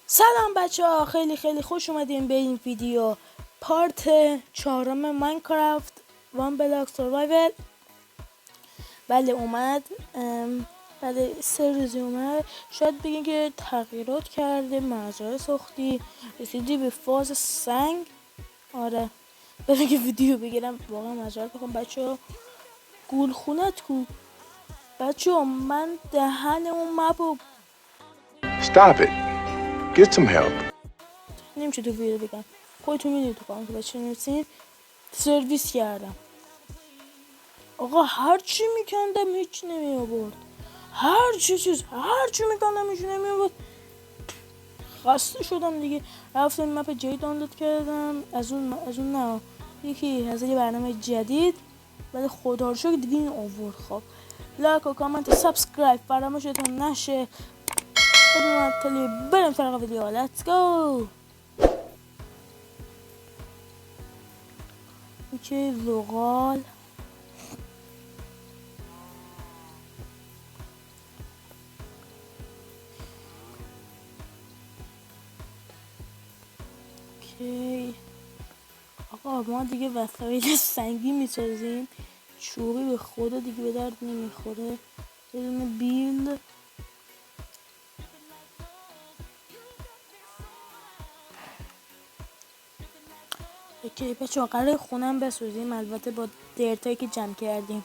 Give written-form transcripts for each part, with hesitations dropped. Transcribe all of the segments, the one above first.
سلام بچه ها، خیلی خوش اومدین به این ویدیو پارت 4 ماینکرافت وان بلاک سروایول. بله اومد، بله 3 روزی اومد. شاید بگین که تغییرات کرده، مزرعه ساختی، رسیدی به فاز سنگ. آره برای که ویدیو بگیرم واقعا مزرعه بخوام. بچه ها گول خونت کو بچه ها، من دهن اون مپو Stop it. Get some help. نمیشه تو ویدیو بگم، خودتون میدونید تو کامنت بچه نویسین. سرویس کردم آقا، هر چی میکندم هیچ نمی آورد، هر چی میکندم هیچ نمی آورد. خسته شدم دیگه، رفتم مپ جدید دانلود کردم از اون نه، یکی از یه برنامه جدید. ولی خدا رو شکر دیگه این آورد. خب لایک و کامنت و سابسکرایب فراموشتون نشه. بریم سراغ ویدیو. لیتس گو. اوکی زغال، اوکی آقا ما دیگه وسایل سنگی میسازیم، چوبی به خدا دیگه به درد نمیخوره. یه دونه بیل، اوکی بچه ها قراره خونم بسازیم، البته با درتایی که جمع کردیم.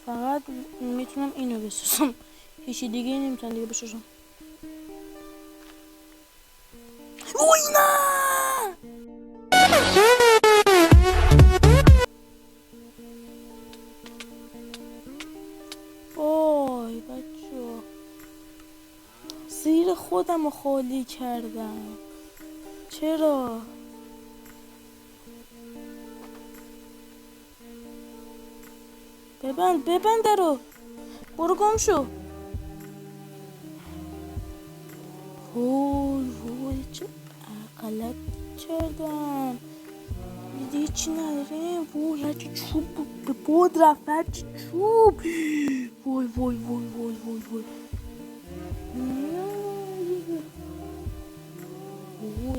فقط میتونم اینو بسازم، هیچی دیگه نمیتونم دیگه بسازم. اوی نه وای بچه ها، زیر خودم رو خالی کردم. چرا؟ ببند درو، برو گم شو. وای چه غلط کردم، دیگه چی نداره. وای هرچی چوب به بود رفت، هرچی چوب. وای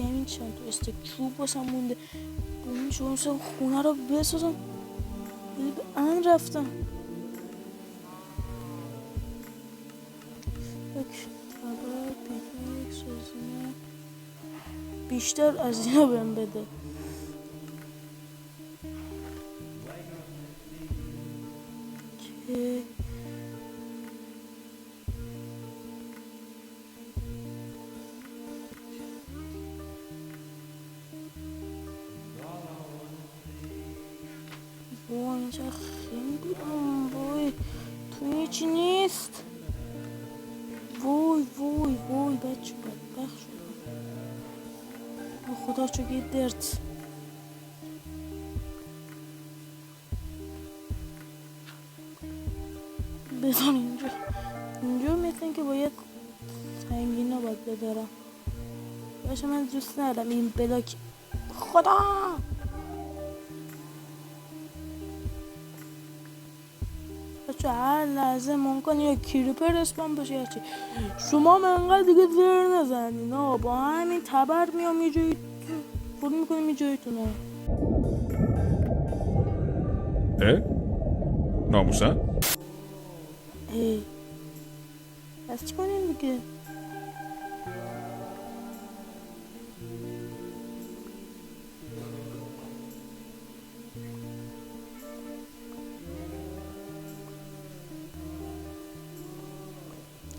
همین چند تا استک چوب واسم مونده. اون شونسم خونه رو بسازم، به ان رفتم. تبر پیک سازنه بیشتر از اینا بهم بده. که وای اینجا خیلی وای تو هیچی نیست. وای بچه بدبخت شدم. خدا چگه درد. بزن اینجا مثل که باید سنگین ها باید بدارم. باشه من دوست ندارم این بلاک. خدا بچه هر لحظه ممکن یا کریپر اسپام باشه یا چی. شما هم انقدر دیگه زر نزنین، با همین تبر میام یه جایی فرو میکنیم یه جاییتونه. ناموسن؟ پس چی کنیم دیگه؟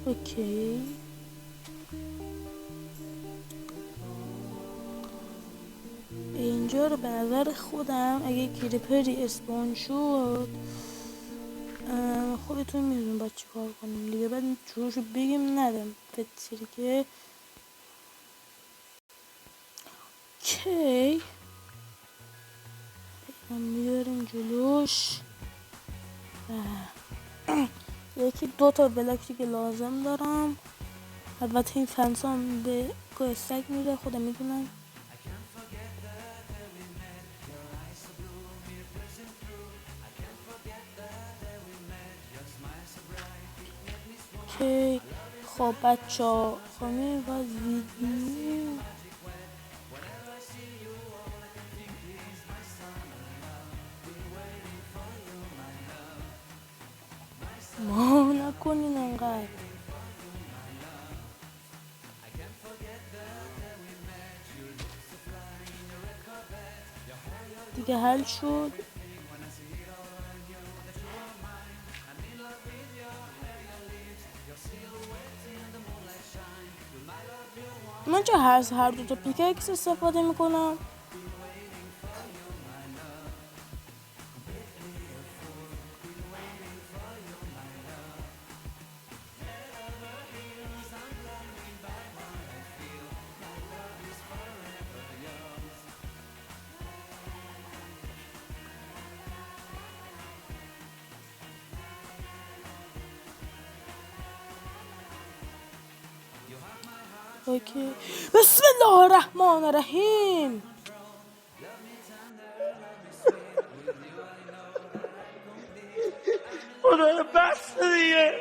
اوکی اینجا رو به نظر خودم اگه کریپری اسپان شد خودتون میدونم باید چی کار کنیم دیگه. بعد جورشو بگیم ندم فتری که کی هم میداریم جلوش. یکی 2 تا بلاکی که لازم دارم. البته این فنسام به گوه سگ میره، خودم میدونم. اوکی. خب بچه ها خواهیم و ویدیو ما نکنین انقدر دیگه حل شد. من چه هر دو تا پیککس استفاده میکنم. اوکی. بسم الله الرحمن الرحیم. خدا بس دیگه.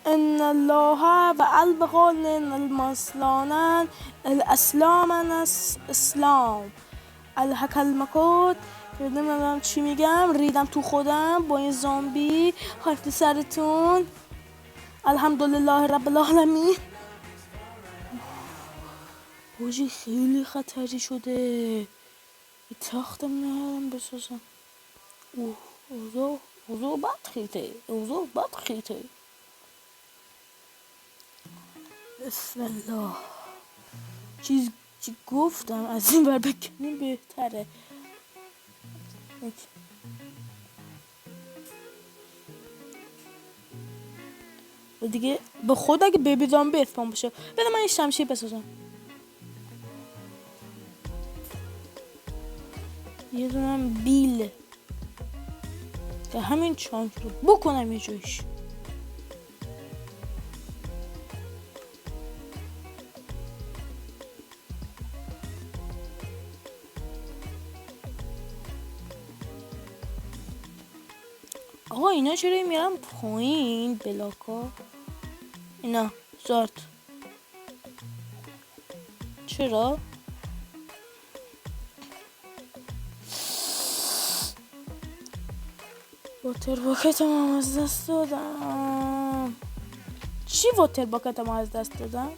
ان الله و البقال المسلانن الاسلام اسلام الحکلمکات. نمیدونم چی میگم، ریدم تو خودم با این زامبی. خاک سرتون. الحمدلله رب العالمین. واجی خیلی خطری شده. تختم نهارم بسازم. اوضاع بد خیته. بسم الله. چی گفتم از این بر بکنیم بهتره. و دیگه به خود اگه بیبی زامبی اسپان باشه بده من این شمشیر بسازم. یه دونم بیل که همین چانک رو بکنم یه جایش. آقا اینا چرا میرم پایین بلاکا؟ اینا زارت چرا؟ واتر باکت هم از دست دادم. چی واتر باکت هم از دست دادم؟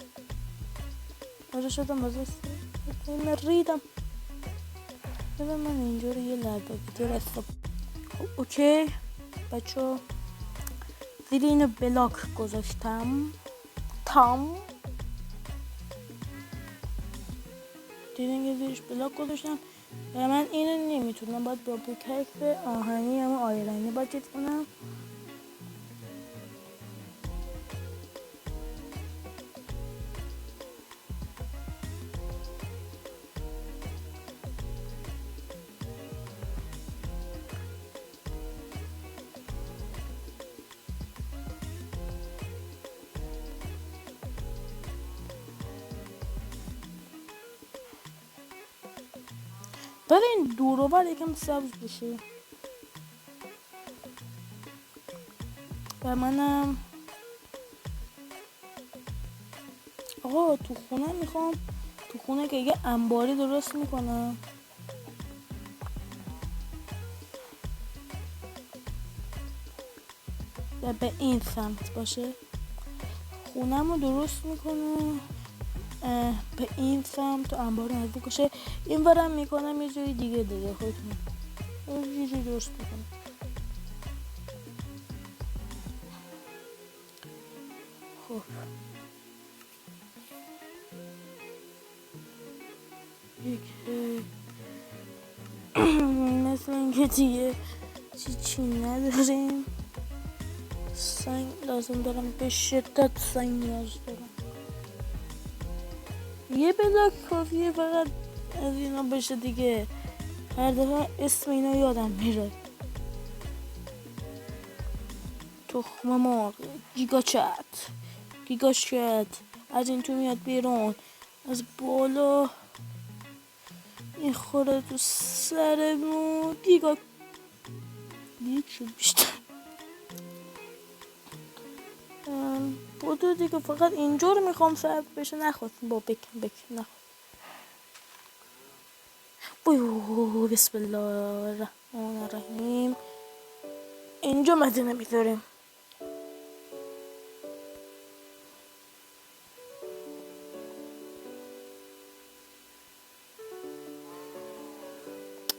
آره شدم از دست دادم. ریدم. بذار من اینجا رو یه لرگاگیتر استفاده. خب اوکی بچه ها زیر اینو بلاک گذاشتم. دیدن که زیرش بلاک گذاشتم و من اینو نمیتونم. باید با پیککس آهنی یا آیرنی باید چیز کنم. برای این دوروبر یکم سبز بشه. و منم آقا تو خونه میخوام، تو خونه که یه انباری درست میکنم. و به این سمت باشه خونم رو درست میکنم. به این سمت انبار نزدیک باشه. این برم میکنم یه جای دیگه خودتون یه جای درست میکنم. خب مثل اینکه دیگه چی نداریم. سنگ لازم دارم، به شدت سنگ نیاز دارم. یه بلاک کافیه فقط از اینا بشه دیگه. هر دفعه اسم اینا یادم میره. تخم مرغ، گیگاچت از این تو میاد بیرون، از بالا میخوره تو سرمون. گیگ شد بیشتر. بوده دیگه، فقط اینجا رو میخوام ثبت بشه. نخواد با بکن نخواد. بسم الله الرحمن الرحیم. اینجا مدینه میذاریم.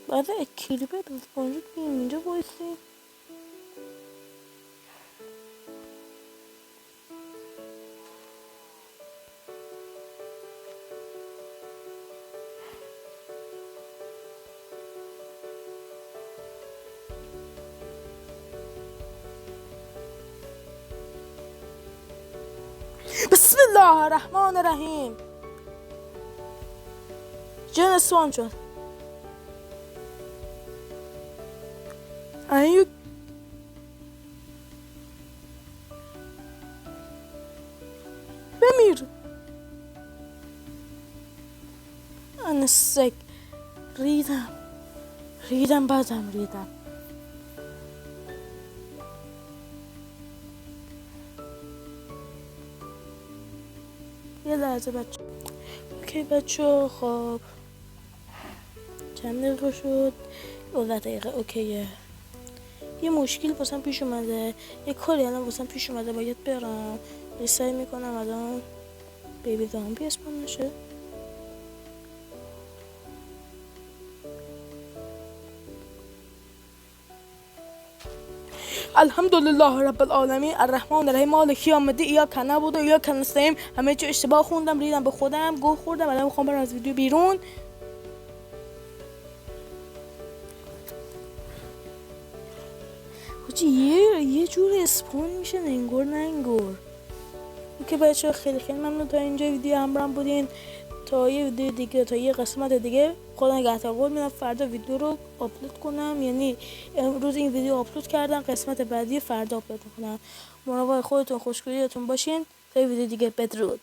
بعد کلیپه باید اونجا اینجا بایستی. بسم الله الرحمن الرحیم. جن سوان شد. ایو بمیر. انا سک ریدم بعدم ریدم. یه لحظه بچه. اوکی بچه، خب چند دقیقه شد؟ 12 دقیقه. اوکیه. یه مشکل واسم پیش اومده، یه کاری الان واسم پیش اومده، باید برم. سعی میکنم الان بیبی زامبی اسمم نشه. الحمدلله رب العالمین الرحمن الرحیم مالک یوم الدین ایاک نعبد و ایاک نستعین. همه چی اشتباه خوندم، ریدم به خودم، گوه خوردم. الان میخوام برم از ویدیو بیرون. حاجی یه جور اسپون میشه، ننگور. اوکی بچه، خیلی ممنون تا اینجا ویدیو همراهم بودین. تا یه ویدیو دیگه، تا یه قسمت دیگه، خدا نگهدار. قول میدم فردا ویدیو رو آپلود کنم. یعنی امروز این ویدیو آپلود کردم، قسمت بعدی فردا آپلود کنم. مراقب خودتون، خوشگلیتون باشین. تا یه ویدیو دیگه، بدرود.